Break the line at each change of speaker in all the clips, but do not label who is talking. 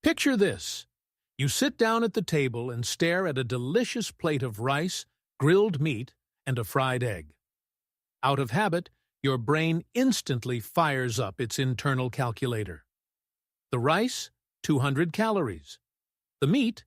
Picture this. You sit down at the table and stare at a delicious plate of rice, grilled meat, and a fried egg. Out of habit, your brain instantly fires up its internal calculator. The rice, 200 calories. The meat,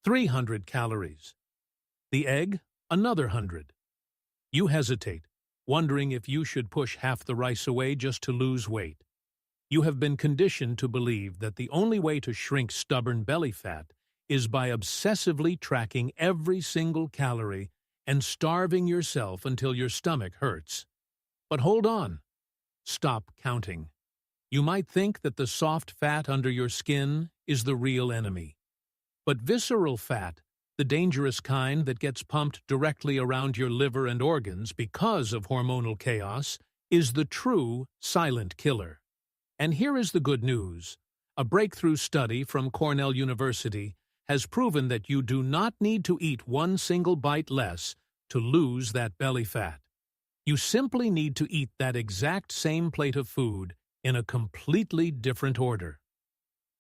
300 calories. The egg, another 100. You hesitate, wondering if you should push half the rice away just to lose weight. You have been conditioned to believe that the only way to shrink stubborn belly fat is by obsessively tracking every single calorie and starving yourself until your stomach hurts. But hold on. Stop counting. You might think that the soft fat under your skin is the real enemy. But visceral fat, the dangerous kind that gets pumped directly around your liver and organs because of hormonal chaos, is the true silent killer. And here is the good news. A breakthrough study from Cornell University has proven that you do not need to eat one single bite less to lose that belly fat. You simply need to eat that exact same plate of food in a completely different order.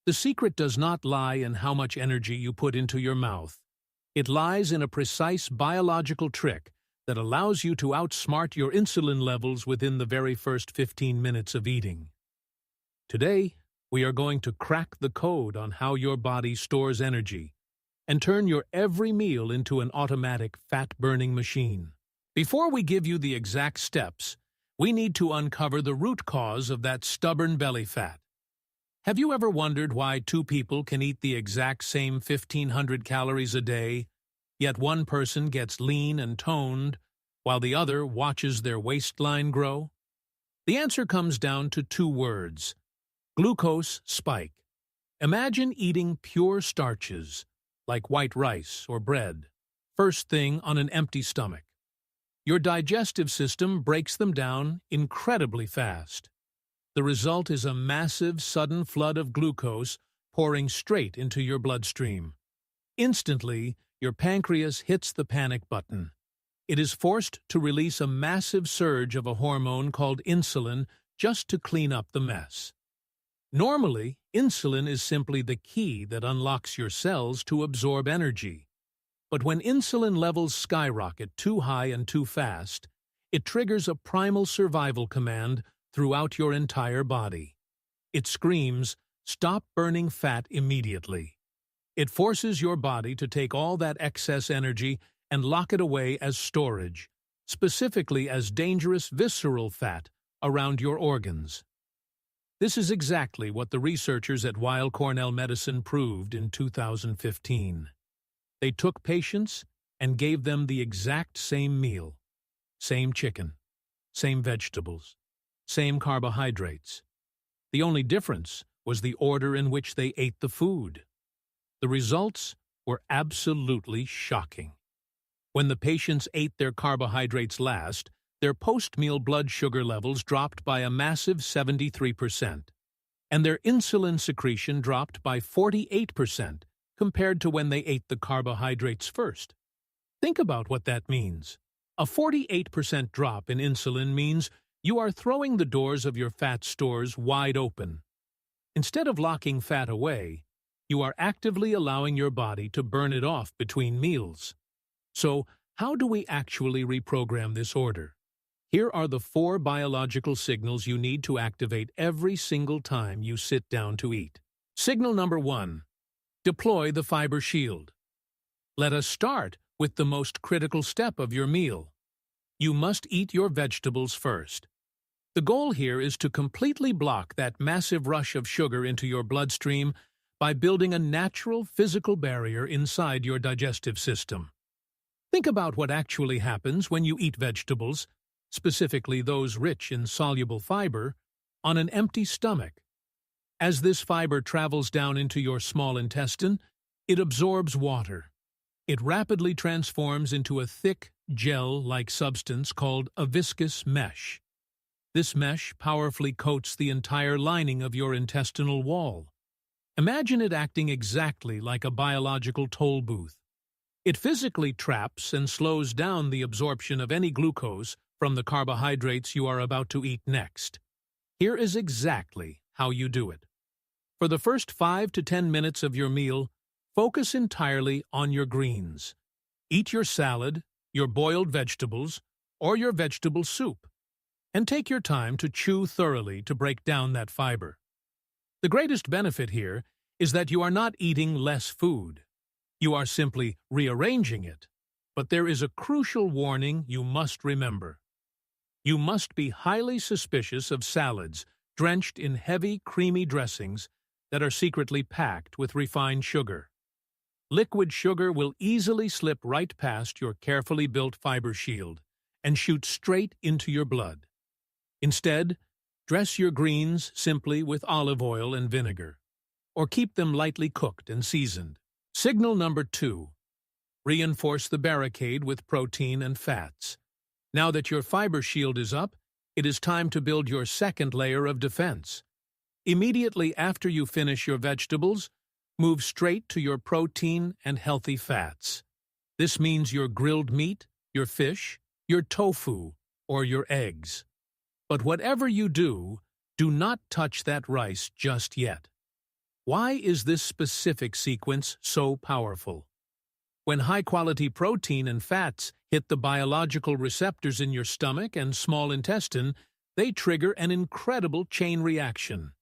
The secret does not lie in how much energy you put into your mouth. It lies in a precise biological trick that allows you to outsmart your insulin levels within the very first 15 minutes of eating. Today, we are going to crack the code on how your body stores energy and turn your every meal into an automatic fat-burning machine. Before we give you the exact steps, we need to uncover the root cause of that stubborn belly fat. Have you ever wondered why two people can eat the exact same 1,500 calories a day, yet one person gets lean and toned, while the other watches their waistline grow? The answer comes down to two words: glucose spike. Imagine eating pure starches, like white rice or bread, first thing on an empty stomach. Your digestive system breaks them down incredibly fast. The result is a massive, sudden flood of glucose pouring straight into your bloodstream. Instantly, your pancreas hits the panic button. It is forced to release a massive surge of a hormone called insulin just to clean up the mess. Normally, insulin is simply the key that unlocks your cells to absorb energy. But when insulin levels skyrocket too high and too fast, it triggers a primal survival command throughout your entire body. It screams, "Stop burning fat immediately." It forces your body to take all that excess energy and lock it away as storage, specifically as dangerous visceral fat around your organs. This is exactly what the researchers at Weill Cornell Medicine proved in 2015. They took patients and gave them the exact same meal, same chicken, same vegetables, same carbohydrates. The only difference was the order in which they ate the food. The results were absolutely shocking. When the patients ate their carbohydrates last, their post-meal blood sugar levels dropped by a massive 73%, and their insulin secretion dropped by 48% compared to when they ate the carbohydrates first. Think about what that means. A 48% drop in insulin means you are throwing the doors of your fat stores wide open. Instead of locking fat away, you are actively allowing your body to burn it off between meals. So, how do we actually reprogram this order? Here are the 4 biological signals you need to activate every single time you sit down to eat. Signal number 1. Deploy the fiber shield. Let us start with the most critical step of your meal. You must eat your vegetables first. The goal here is to completely block that massive rush of sugar into your bloodstream by building a natural physical barrier inside your digestive system. Think about what actually happens when you eat vegetables, specifically those rich in soluble fiber, on an empty stomach. As this fiber travels down into your small intestine, it absorbs water. It rapidly transforms into a thick, gel-like substance called a viscous mesh. This mesh powerfully coats the entire lining of your intestinal wall. Imagine it acting exactly like a biological toll booth. It physically traps and slows down the absorption of any glucose from the carbohydrates you are about to eat next. Here is exactly how you do it. For the first 5 to 10 minutes of your meal, focus entirely on your greens. Eat your salad, your boiled vegetables, or your vegetable soup, and take your time to chew thoroughly to break down that fiber. The greatest benefit here is that you are not eating less food. You are simply rearranging it. But there is a crucial warning you must remember. You must be highly suspicious of salads drenched in heavy, creamy dressings that are secretly packed with refined sugar. Liquid sugar will easily slip right past your carefully built fiber shield and shoot straight into your blood. Instead, dress your greens simply with olive oil and vinegar, or keep them lightly cooked and seasoned. Signal number 2. Reinforce the barricade with protein and fats. Now that your fiber shield is up, it is time to build your second layer of defense. Immediately after you finish your vegetables, move straight to your protein and healthy fats. This means your grilled meat, your fish, your tofu, or your eggs. But whatever you do not touch that rice just yet. Why is this specific sequence so powerful? When high-quality protein and fats hit the biological receptors in your stomach and small intestine, they trigger an incredible chain reaction.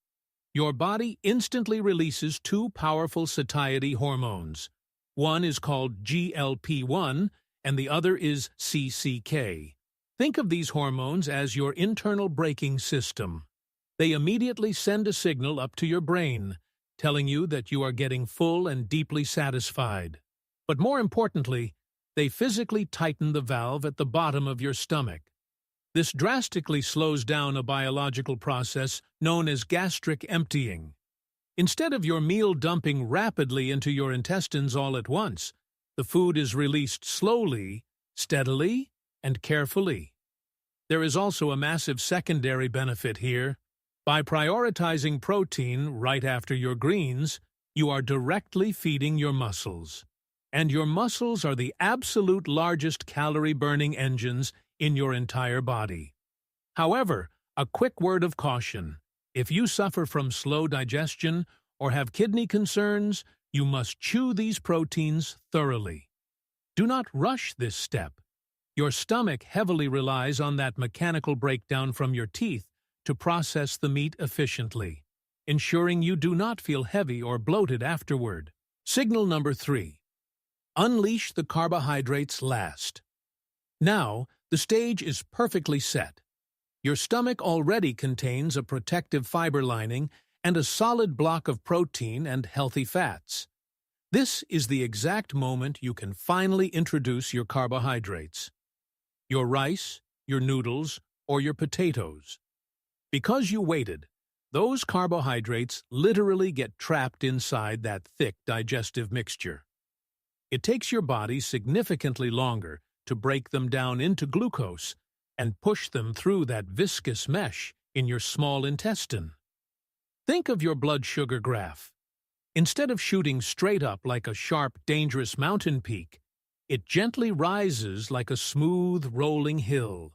Your body instantly releases two powerful satiety hormones. One is called GLP-1 and the other is CCK. Think of these hormones as your internal braking system. They immediately send a signal up to your brain, telling you that you are getting full and deeply satisfied. But more importantly, they physically tighten the valve at the bottom of your stomach. This drastically slows down a biological process known as gastric emptying. Instead of your meal dumping rapidly into your intestines all at once, the food is released slowly, steadily, and carefully. There is also a massive secondary benefit here. By prioritizing protein right after your greens, you are directly feeding your muscles. And your muscles are the absolute largest calorie-burning engines in your entire body. However, a quick word of caution. If you suffer from slow digestion or have kidney concerns, you must chew these proteins thoroughly. Do not rush this step. Your stomach heavily relies on that mechanical breakdown from your teeth to process the meat efficiently, ensuring you do not feel heavy or bloated afterward. Signal number 3. Unleash the carbohydrates last. Now, the stage is perfectly set. Your stomach already contains a protective fiber lining and a solid block of protein and healthy fats. This is the exact moment you can finally introduce your carbohydrates. Your rice, your noodles, or your potatoes. Because you waited, those carbohydrates literally get trapped inside that thick digestive mixture. It takes your body significantly longer to break them down into glucose and push them through that viscous mesh in your small intestine. Think of your blood sugar graph. Instead of shooting straight up like a sharp, dangerous mountain peak, it gently rises like a smooth, rolling hill.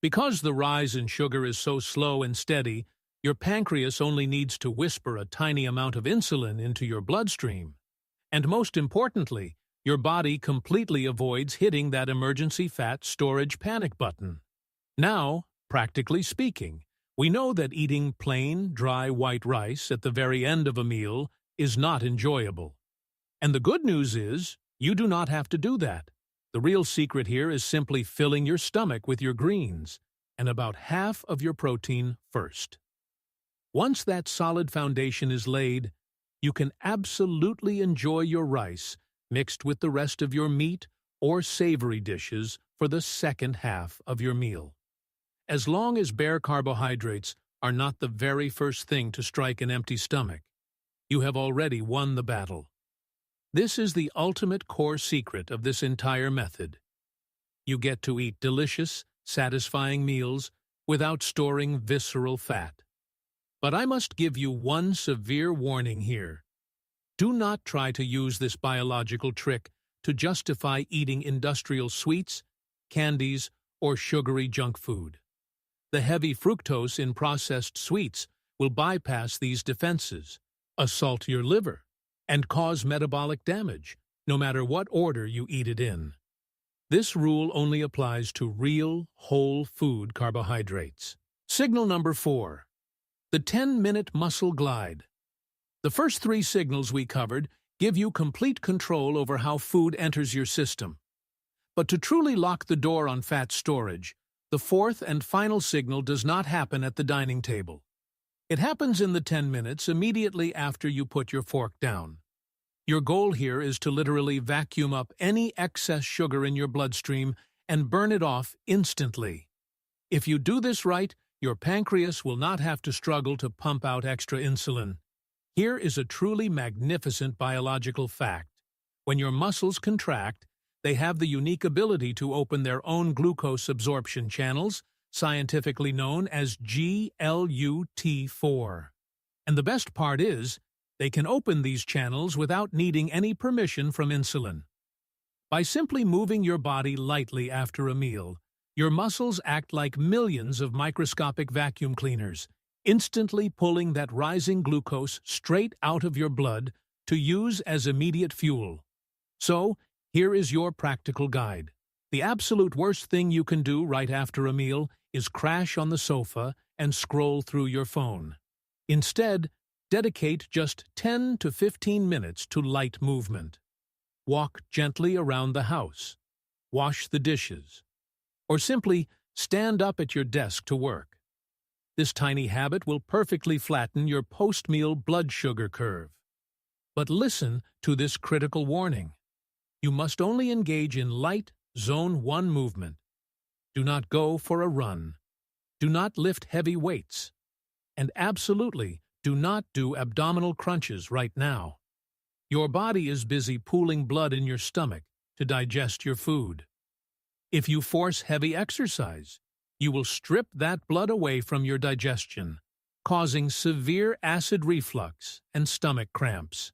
Because the rise in sugar is so slow and steady, your pancreas only needs to whisper a tiny amount of insulin into your bloodstream. And most importantly, your body completely avoids hitting that emergency fat storage panic button. Now, practically speaking, we know that eating plain, dry white rice at the very end of a meal is not enjoyable. And the good news is, you do not have to do that. The real secret here is simply filling your stomach with your greens and about half of your protein first. Once that solid foundation is laid, you can absolutely enjoy your rice mixed with the rest of your meat or savory dishes for the second half of your meal. As long as bare carbohydrates are not the very first thing to strike an empty stomach, you have already won the battle. This is the ultimate core secret of this entire method. You get to eat delicious, satisfying meals without storing visceral fat. But I must give you one severe warning here. Do not try to use this biological trick to justify eating industrial sweets, candies, or sugary junk food. The heavy fructose in processed sweets will bypass these defenses, assault your liver, and cause metabolic damage, no matter what order you eat it in. This rule only applies to real, whole food carbohydrates. Signal number 4. The 10-minute muscle glide. The first 3 signals we covered give you complete control over how food enters your system. But to truly lock the door on fat storage, the 4th and final signal does not happen at the dining table. It happens in the 10 minutes immediately after you put your fork down. Your goal here is to literally vacuum up any excess sugar in your bloodstream and burn it off instantly. If you do this right, your pancreas will not have to struggle to pump out extra insulin. Here is a truly magnificent biological fact. When your muscles contract, they have the unique ability to open their own glucose absorption channels, scientifically known as GLUT4. And the best part is, they can open these channels without needing any permission from insulin. By simply moving your body lightly after a meal, your muscles act like millions of microscopic vacuum cleaners, instantly pulling that rising glucose straight out of your blood to use as immediate fuel. So, here is your practical guide. The absolute worst thing you can do right after a meal is crash on the sofa and scroll through your phone. Instead, dedicate just 10 to 15 minutes to light movement. Walk gently around the house, wash the dishes, or simply stand up at your desk to work. This tiny habit will perfectly flatten your post-meal blood sugar curve. But listen to this critical warning. You must only engage in light, Zone 1 movement. Do not go for a run. Do not lift heavy weights. And absolutely, do not do abdominal crunches right now. Your body is busy pooling blood in your stomach to digest your food. If you force heavy exercise, you will strip that blood away from your digestion, causing severe acid reflux and stomach cramps.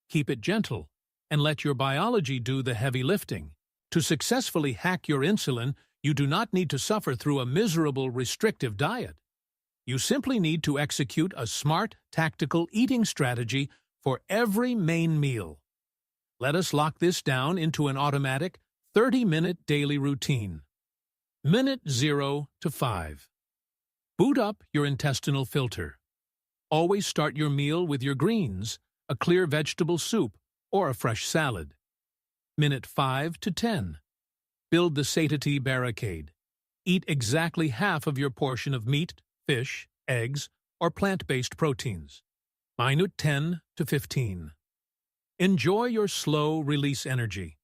Keep it gentle and let your biology do the heavy lifting. To successfully hack your insulin, you do not need to suffer through a miserable, restrictive diet. You simply need to execute a smart, tactical eating strategy for every main meal. Let us lock this down into an automatic 30-minute daily routine. Minute 0 to 5. Boot up your intestinal filter. Always start your meal with your greens, a clear vegetable soup, or a fresh salad. Minute 5 to 10. Build the Satiety Barricade. Eat exactly half of your portion of meat, fish, eggs, or plant-based proteins. Minute 10 to 15. Enjoy your slow-release energy.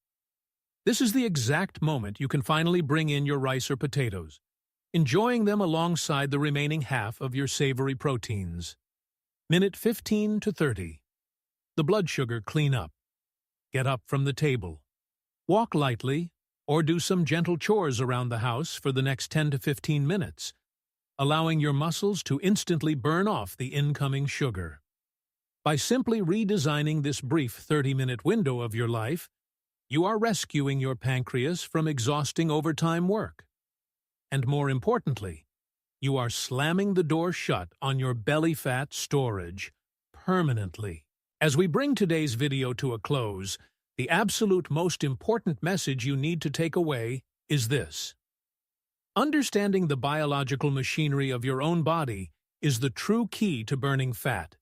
This is the exact moment you can finally bring in your rice or potatoes, enjoying them alongside the remaining half of your savory proteins. Minute 15 to 30. The blood sugar cleanup. Get up from the table. Walk lightly, or do some gentle chores around the house for the next 10 to 15 minutes, allowing your muscles to instantly burn off the incoming sugar. By simply redesigning this brief 30-minute window of your life, you are rescuing your pancreas from exhausting overtime work. And more importantly, you are slamming the door shut on your belly fat storage permanently. As we bring today's video to a close, the absolute most important message you need to take away is this. Understanding the biological machinery of your own body is the true key to burning fat.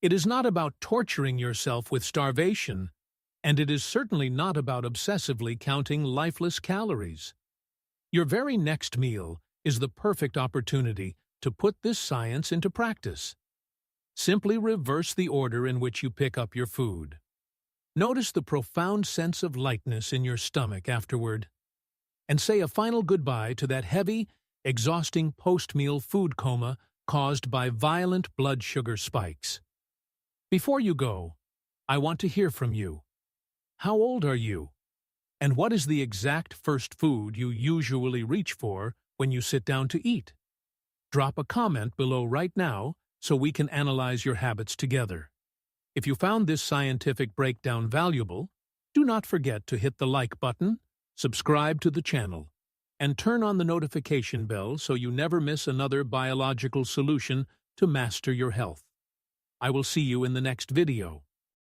It is not about torturing yourself with starvation, and it is certainly not about obsessively counting lifeless calories. Your very next meal is the perfect opportunity to put this science into practice. Simply reverse the order in which you pick up your food. Notice the profound sense of lightness in your stomach afterward, and say a final goodbye to that heavy, exhausting post-meal food coma caused by violent blood sugar spikes. Before you go, I want to hear from you. How old are you? And what is the exact first food you usually reach for when you sit down to eat? Drop a comment below right now so we can analyze your habits together. If you found this scientific breakdown valuable, do not forget to hit the like button, subscribe to the channel, and turn on the notification bell so you never miss another biological solution to master your health. I will see you in the next video.